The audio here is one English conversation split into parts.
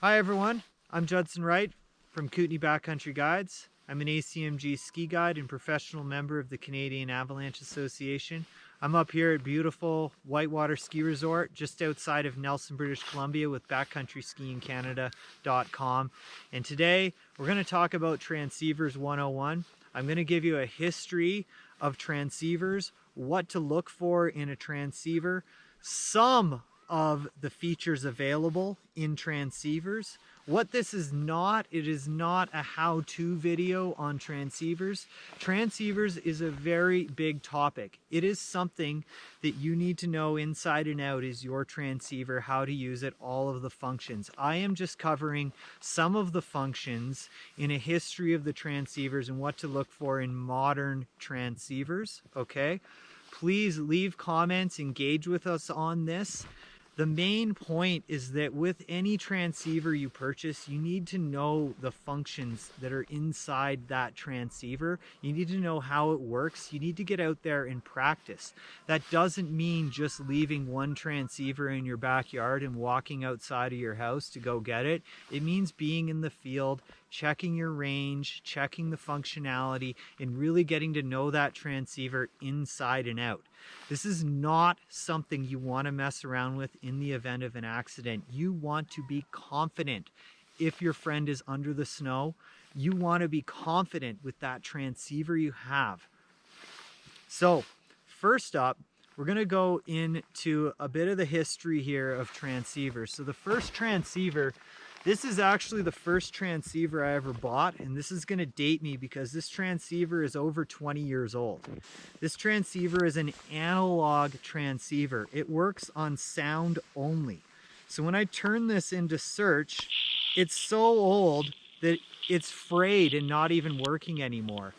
Hi everyone, I'm Judson Wright from Kootenay Backcountry Guides. I'm an ACMG ski guide and professional member of the Canadian Avalanche Association. I'm up here at beautiful Whitewater Ski Resort just outside of Nelson, British Columbia with Backcountry Skiing Canada.com. And today we're going to talk about Transceivers 101. I'm going to give you a history of transceivers, what to look for in a transceiver, some of the features available in transceivers. What this is not, it is not a how-to video on transceivers. Transceivers is a very big topic. It is something that you need to know inside and out is your transceiver, how to use it, all of the functions. I am just covering some of the functions in a history of the transceivers and what to look for in modern transceivers, okay? Please leave comments, engage with us on this. The main point is that with any transceiver you purchase, you need to know the functions that are inside that transceiver. You need to know how it works. You need to get out there and practice. That doesn't mean just leaving one transceiver in your backyard and walking outside of your house to go get it. It means being in the field, checking your range, checking the functionality, and really getting to know that transceiver inside and out. This is not something you want to mess around with in the event of an accident. You want to be confident. If your friend is under the snow, you want to be confident with that transceiver you have. So first up, we're going to go into a bit of the history here of transceivers. So the first transceiver, this is actually the first transceiver I ever bought, and this is going to date me because this transceiver is over 20 years old. This transceiver is an analog transceiver. It works on sound only. So when I turn this into search, it's so old that it's frayed and not even working anymore.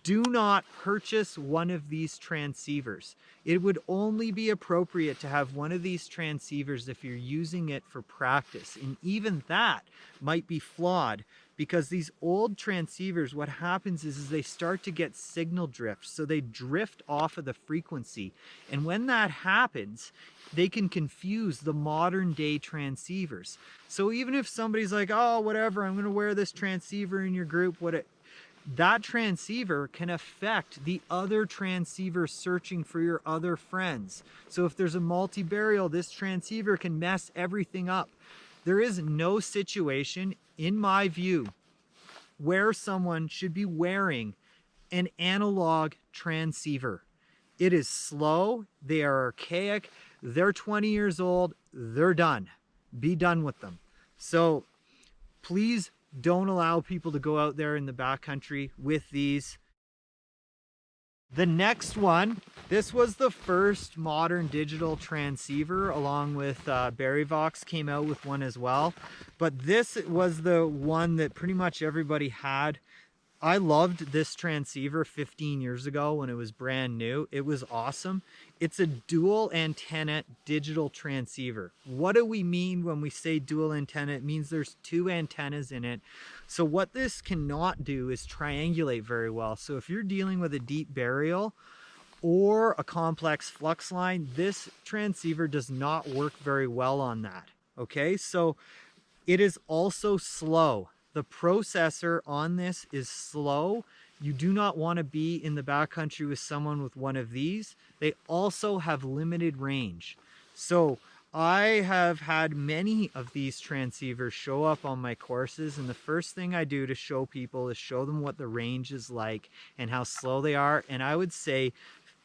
Do not purchase one of these transceivers. It would only be appropriate to have one of these transceivers if you're using it for practice. And even that might be flawed because these old transceivers, what happens is they start to get signal drift. So they drift off of the frequency. And when that happens, they can confuse the modern day transceivers. So even if somebody's like, oh, whatever, I'm going to wear this transceiver in your group, that transceiver can affect the other transceiver searching for your other friends. So if there's a multi-burial, this transceiver can mess everything up. There is no situation, in my view, where someone should be wearing an analog transceiver. It is slow, they are archaic, they're 20 years old, they're done. Be done with them. So please don't allow people to go out there in the backcountry with these. The next one, this was the first modern digital transceiver, along with Berryvox came out with one as well. But this was the one that pretty much everybody had. I loved this transceiver 15 years ago when it was brand new. It was awesome. It's a dual antenna digital transceiver. What do we mean when we say dual antenna? It means there's two antennas in it. So what this cannot do is triangulate very well. So if you're dealing with a deep burial or a complex flux line, this transceiver does not work very well on that. Okay, so it is also slow. The processor on this is slow. You do not want to be in the backcountry with someone with one of these. They also have limited range. So I have had many of these transceivers show up on my courses, and the first thing I do to show people is show them what the range is like and how slow they are. And I would say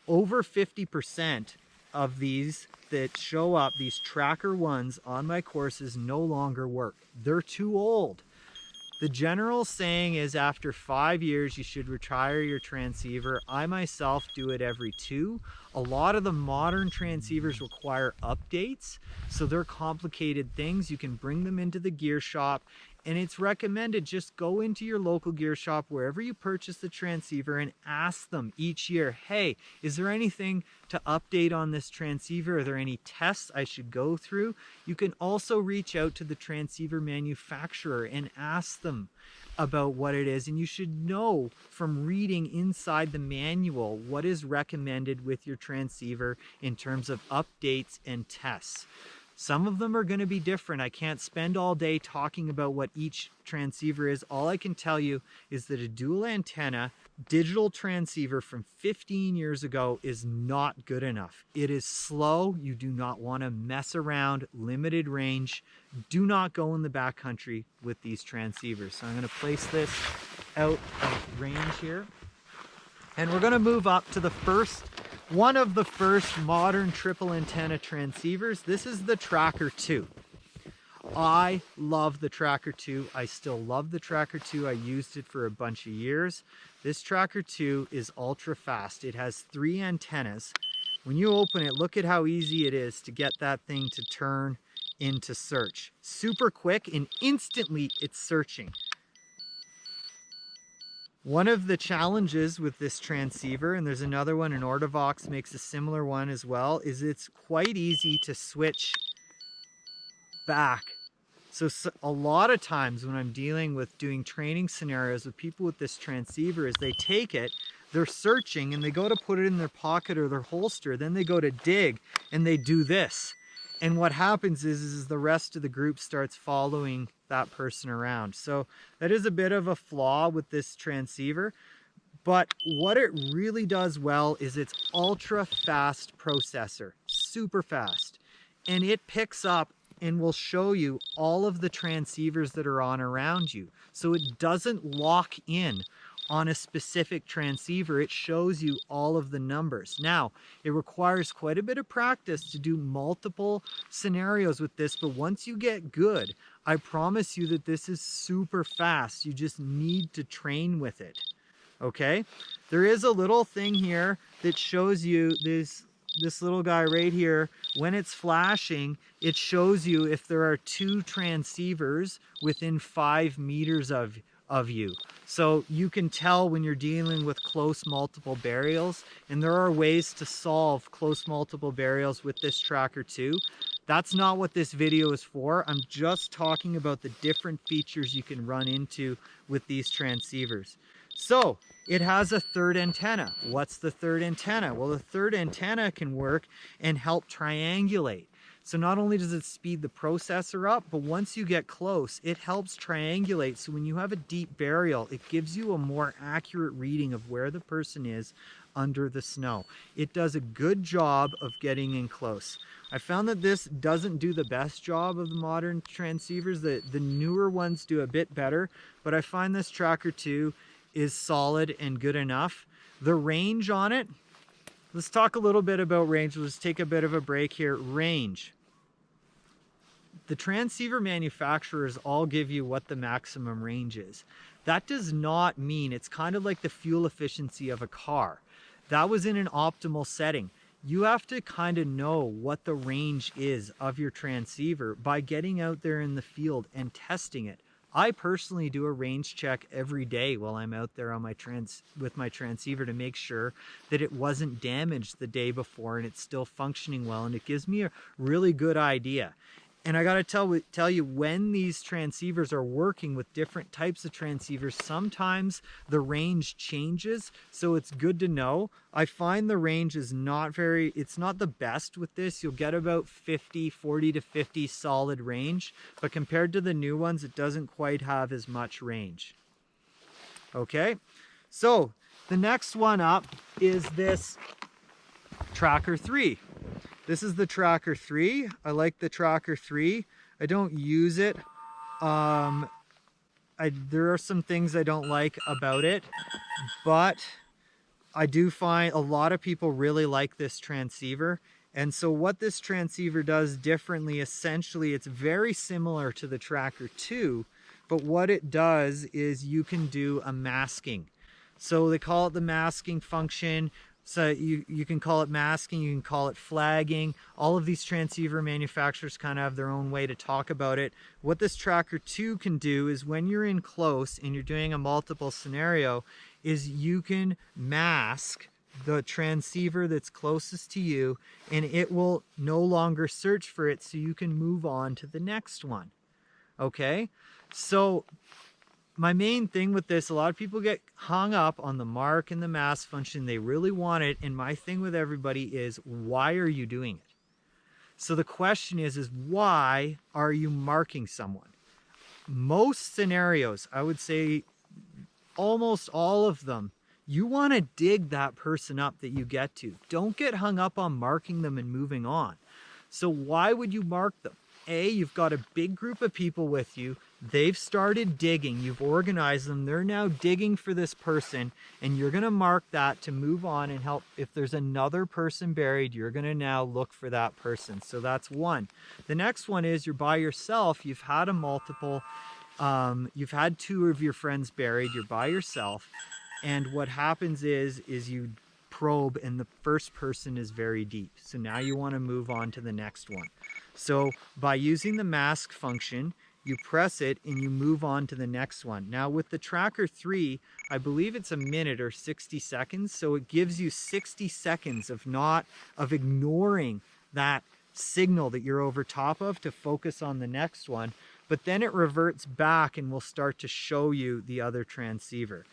over 50% of these that show up, these tracker ones on my courses, no longer work. They're too old. The general saying is after 5 years, you should retire your transceiver. I myself do it every 2. A lot of the modern transceivers require updates, so they're complicated things. You can bring them into the gear shop, and it's recommended just go into your local gear shop wherever you purchase the transceiver and ask them each year, hey, is there anything to update on this transceiver? Are there any tests I should go through? You can also reach out to the transceiver manufacturer and ask them about what it is, and you should know from reading inside the manual what is recommended with your transceiver in terms of updates and tests. Some of them are going to be different. I can't spend all day talking about what each transceiver is. All I can tell you is that a dual antenna digital transceiver from 15 years ago is not good enough. It is slow. You do not want to mess around, limited range. Do not go in the backcountry with these transceivers. So I'm going to place this out of range here. And we're going to move up to the one of the first modern triple antenna transceivers. This is the Tracker 2. I love the Tracker 2. I still love the Tracker 2. I used it for a bunch of years. This Tracker 2 is ultra fast. It has 3 antennas. When you open it, look at how easy it is to get that thing to turn into search. Super quick, and instantly it's searching. One of the challenges with this transceiver, and there's another one, and Berryvox makes a similar one as well, is it's quite easy to switch back. So a lot of times when I'm dealing with doing training scenarios with people with this transceiver is they take it, they're searching, and they go to put it in their pocket or their holster, then they go to dig and they do this. And what happens is the rest of the group starts following that person around. So that is a bit of a flaw with this transceiver. But what it really does well is it's ultra fast processor, super fast. And it picks up and will show you all of the transceivers that are on around you. So it doesn't lock in on a specific transceiver. It shows you all of the numbers. Now, it requires quite a bit of practice to do multiple scenarios with this, but once you get good, I promise you that this is super fast. You just need to train with it. Okay? There is a little thing here that shows you this little guy right here. When it's flashing, it shows you if there are 2 transceivers within 5 meters of you. So you can tell when you're dealing with close multiple burials, and there are ways to solve close multiple burials with this Tracker 2. That's not what this video is for. I'm just talking about the different features you can run into with these transceivers. So it has a third antenna. What's the third antenna? Well, the third antenna can work and help triangulate. So not only does it speed the processor up, but once you get close, it helps triangulate. So when you have a deep burial, it gives you a more accurate reading of where the person is under the snow. It does a good job of getting in close. I found that this doesn't do the best job of the modern transceivers. The newer ones do a bit better, but I find this Tracker 2 is solid and good enough. The range on it, let's talk a little bit about range. Let's take a bit of a break here. Range. The transceiver manufacturers all give you what the maximum range is. That does not mean, it's kind of like the fuel efficiency of a car. That was in an optimal setting. You have to kind of know what the range is of your transceiver by getting out there in the field and testing it. I personally do a range check every day while I'm out there on with my transceiver to make sure that it wasn't damaged the day before and it's still functioning well, and it gives me a really good idea. And I gotta tell you, when these transceivers are working with different types of transceivers, sometimes the range changes, so it's good to know. I find the range is it's not the best with this. You'll get about 40 to 50 solid range, but compared to the new ones, it doesn't quite have as much range. Okay, so the next one up is this Tracker 3. This is the Tracker 3. I like the Tracker 3. I don't use it. There are some things I don't like about it, but I do find a lot of people really like this transceiver. And so what this transceiver does differently, essentially, it's very similar to the Tracker 2, but what it does is you can do a masking. So they call it the masking function. So you can call it masking, you can call it flagging. All of these transceiver manufacturers kind of have their own way to talk about it. What this Tracker 2 can do is when you're in close and you're doing a multiple scenario, is you can mask the transceiver that's closest to you, and it will no longer search for it, so you can move on to the next one. Okay? So my main thing with this, a lot of people get hung up on the mark and the mask function. They really want it. And my thing with everybody is, why are you doing it? So the question is why are you marking someone? Most scenarios, I would say almost all of them, you want to dig that person up that you get to. Don't get hung up on marking them and moving on. So why would you mark them? A, you've got a big group of people with you. They've started digging. You've organized them. They're now digging for this person, and you're going to mark that to move on and help. If there's another person buried, you're going to now look for that person. So that's one. The next one is you're by yourself. You've had you've had two of your friends buried. You're by yourself. And what happens is you probe, and the first person is very deep. So now you want to move on to the next one. So by using the mask function, you press it and you move on to the next one. Now with the Tracker 3, I believe it's a minute or 60 seconds. So it gives you 60 seconds of ignoring that signal that you're over top of to focus on the next one. But then it reverts back and will start to show you the other transceiver.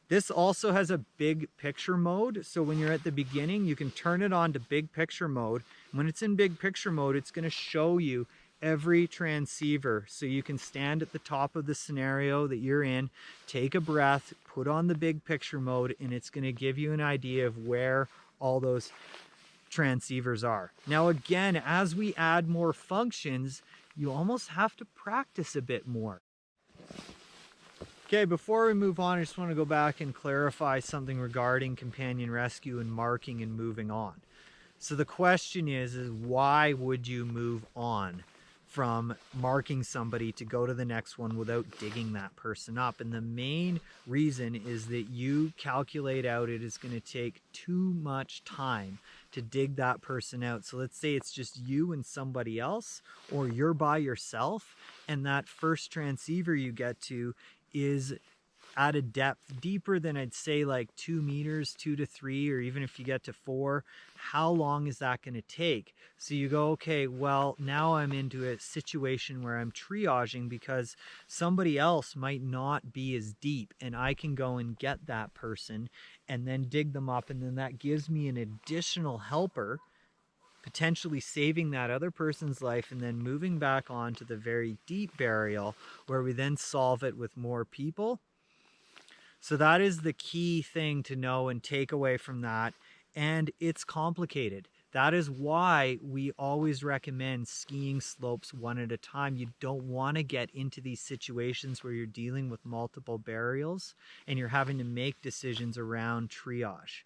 This also has a big picture mode. So when you're at the beginning, you can turn it on to big picture mode. When it's in big picture mode, it's going to show you every transceiver. So you can stand at the top of the scenario that you're in, take a breath, put on the big picture mode, and it's going to give you an idea of where all those transceivers are. Now again, as we add more functions, you almost have to practice a bit more. Okay, before we move on, I just want to go back and clarify something regarding companion rescue and marking and moving on. So the question is why would you move on from marking somebody to go to the next one without digging that person up? And the main reason is that you calculate out it is going to take too much time to dig that person out. So let's say it's just you and somebody else, or you're by yourself, and that first transceiver you get to is at a depth deeper than I'd say like 2 meters, 2 to 3, or even if you get to 4, how long is that going to take? So you go, okay, well, now I'm into a situation where I'm triaging because somebody else might not be as deep, and I can go and get that person and then dig them up, and then that gives me an additional helper, potentially saving that other person's life, and then moving back on to the very deep burial where we then solve it with more people. So that is the key thing to know and take away from that. And it's complicated. That is why we always recommend skiing slopes one at a time. You don't want to get into these situations where you're dealing with multiple burials and you're having to make decisions around triage.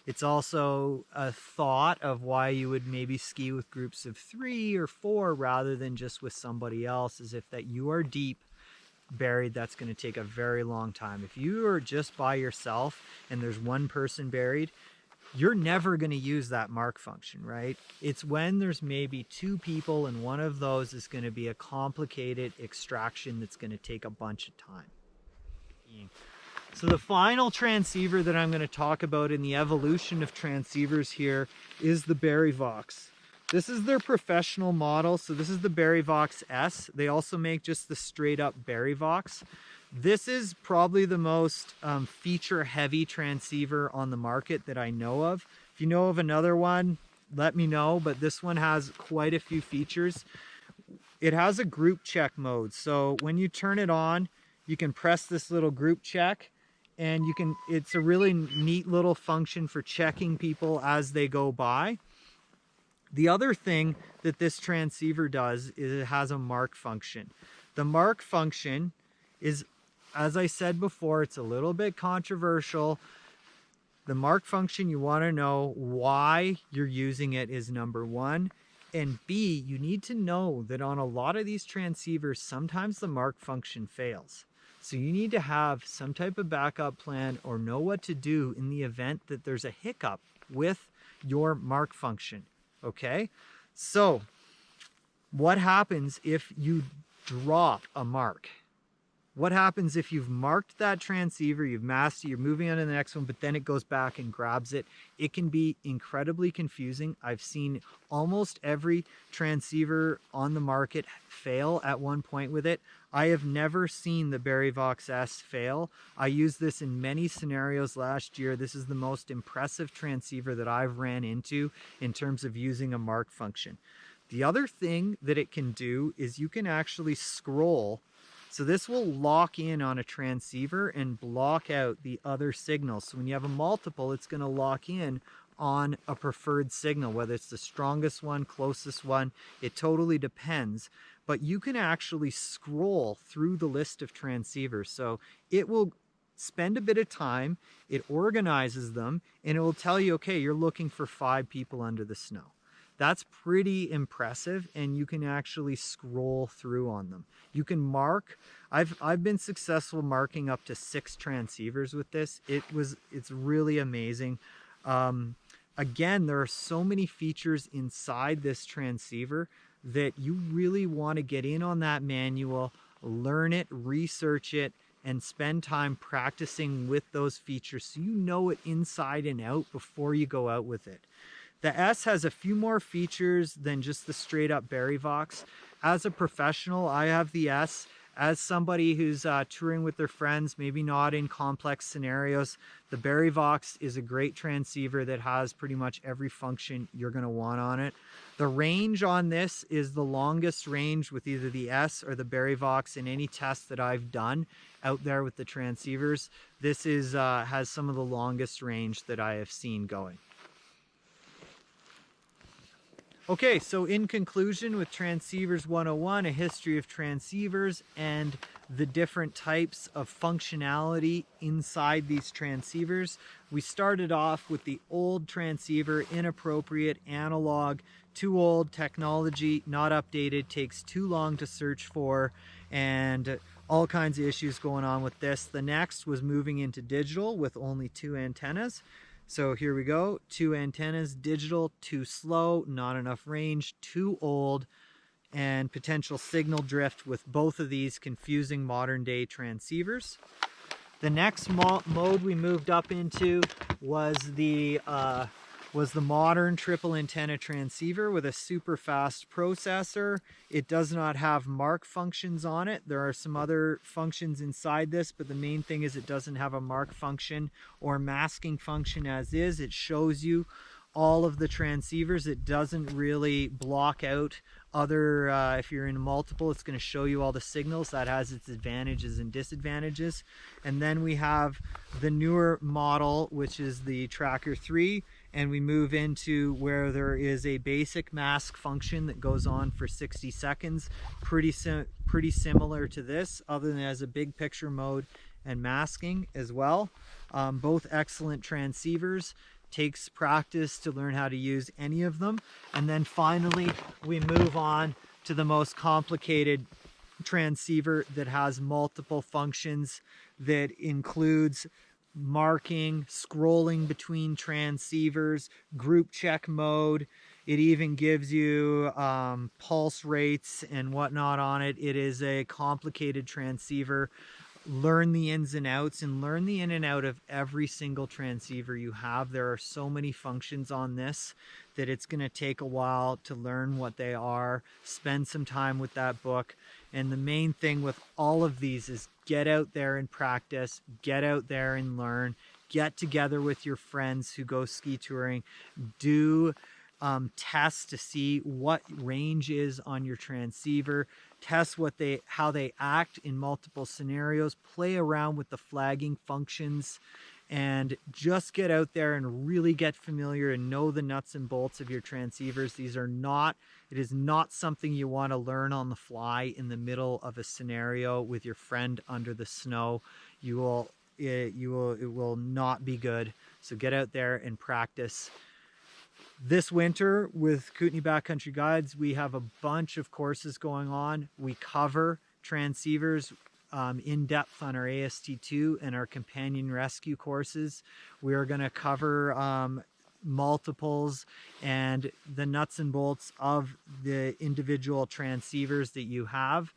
It's also a thought of why you would maybe ski with groups of 3 or 4 rather than just with somebody else, as if that you are deep buried, that's going to take a very long time. If you are just by yourself and there's one person buried, you're never going to use that mark function, right? It's when there's maybe 2 people and one of those is going to be a complicated extraction that's going to take a bunch of time. So the final transceiver that I'm going to talk about in the evolution of transceivers here is the Berryvox. This is their professional model. So this is the Berryvox S. They also make just the straight up Berryvox. This is probably the most feature heavy transceiver on the market that I know of. If you know of another one, let me know, but this one has quite a few features. It has a group check mode. So when you turn it on, you can press this little group check, and it's a really neat little function for checking people as they go by. The other thing that this transceiver does is it has a mark function. The mark function is, as I said before, it's a little bit controversial. The mark function, you want to know why you're using it is number 1. And B, you need to know that on a lot of these transceivers, sometimes the mark function fails. So you need to have some type of backup plan or know what to do in the event that there's a hiccup with your mark function. Okay? So what happens if you drop a mark? What happens if you've marked that transceiver, you've masked it, you're moving on to the next one, but then it goes back and grabs it? It can be incredibly confusing. I've seen almost every transceiver on the market fail at one point with it. I have never seen the Berryvox S fail. I used this in many scenarios last year. This is the most impressive transceiver that I've ran into in terms of using a mark function. The other thing that it can do is you can actually scroll. So this will lock in on a transceiver and block out the other signals. So when you have a multiple, it's going to lock in on a preferred signal, whether it's the strongest one, closest one, it totally depends. But you can actually scroll through the list of transceivers. So it will spend a bit of time, it organizes them, and it will tell you, okay, you're looking for 5 people under the snow. That's pretty impressive, and you can actually scroll through on them. You can mark. I've been successful marking up to 6 transceivers with this. It's really amazing. Again, there are so many features inside this transceiver that you really want to get in on that manual, learn it, research it, and spend time practicing with those features so you know it inside and out before you go out with it. The S has a few more features than just the straight up Berryvox. As a professional, I have the S. As somebody who's touring with their friends, maybe not in complex scenarios, the Berryvox is a great transceiver that has pretty much every function you're going to want on it. The range on this is the longest range with either the S or the Berryvox in any test that I've done out there with the transceivers. This is has some of the longest range that I have seen going. Okay, so in conclusion, with Transceivers 101, a history of transceivers and the different types of functionality inside these transceivers. We started off with the old transceiver, inappropriate, analog, too old, technology, not updated, takes too long to search for, and all kinds of issues going on with this. The next was moving into digital with only 2 antennas. So here we go, 2 antennas, digital, too slow, not enough range, too old, and potential signal drift with both of these confusing modern day transceivers. The next mode we moved up into was the modern triple antenna transceiver with a super fast processor. It does not have mark functions on it. There are some other functions inside this, but the main thing is it doesn't have a mark function or masking function as is. It shows you all of the transceivers. It doesn't really block out other, if you're in multiple, it's going to show you all the signals. That has its advantages and disadvantages. And then we have the newer model, which is the Tracker 3, and we move into where there is a basic mask function that goes on for 60 seconds, pretty similar to this, other than it has a big picture mode and masking as well. Both excellent transceivers. Takes practice to learn how to use any of them. And then finally, we move on to the most complicated transceiver that has multiple functions, that includes marking, scrolling between transceivers, group check mode. It even gives you pulse rates and whatnot on it. It is a complicated transceiver. Learn the ins and outs and learn the in and out of every single transceiver you have. There are so many functions on this that it's going to take a while to learn what they are. Spend some time with that book. And the main thing with all of these is get out there and practice, get out there and learn, get together with your friends who go ski touring, do tests to see what range is on your transceiver, test how they act in multiple scenarios, play around with the flagging functions, and just get out there and really get familiar and know the nuts and bolts of your transceivers. It is not something you want to learn on the fly in the middle of a scenario with your friend under the snow. It will not be good. So get out there and practice. This winter with Kootenay Backcountry Guides, we have a bunch of courses going on. We cover transceivers in depth on our AST2 and our companion rescue courses. We are going to cover multiples and the nuts and bolts of the individual transceivers that you have.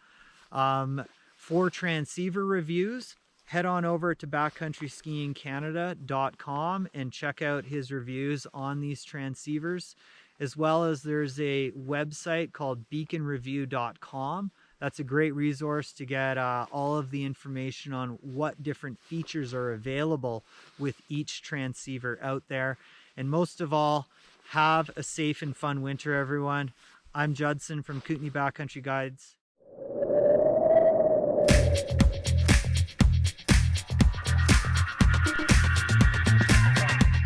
For transceiver reviews, head on over to backcountryskiingcanada.com and check out his reviews on these transceivers, as well as there's a website called beaconreview.com. That's a great resource to get all of the information on what different features are available with each transceiver out there. And most of all, have a safe and fun winter, everyone. I'm Judson from Kootenai Backcountry Guides.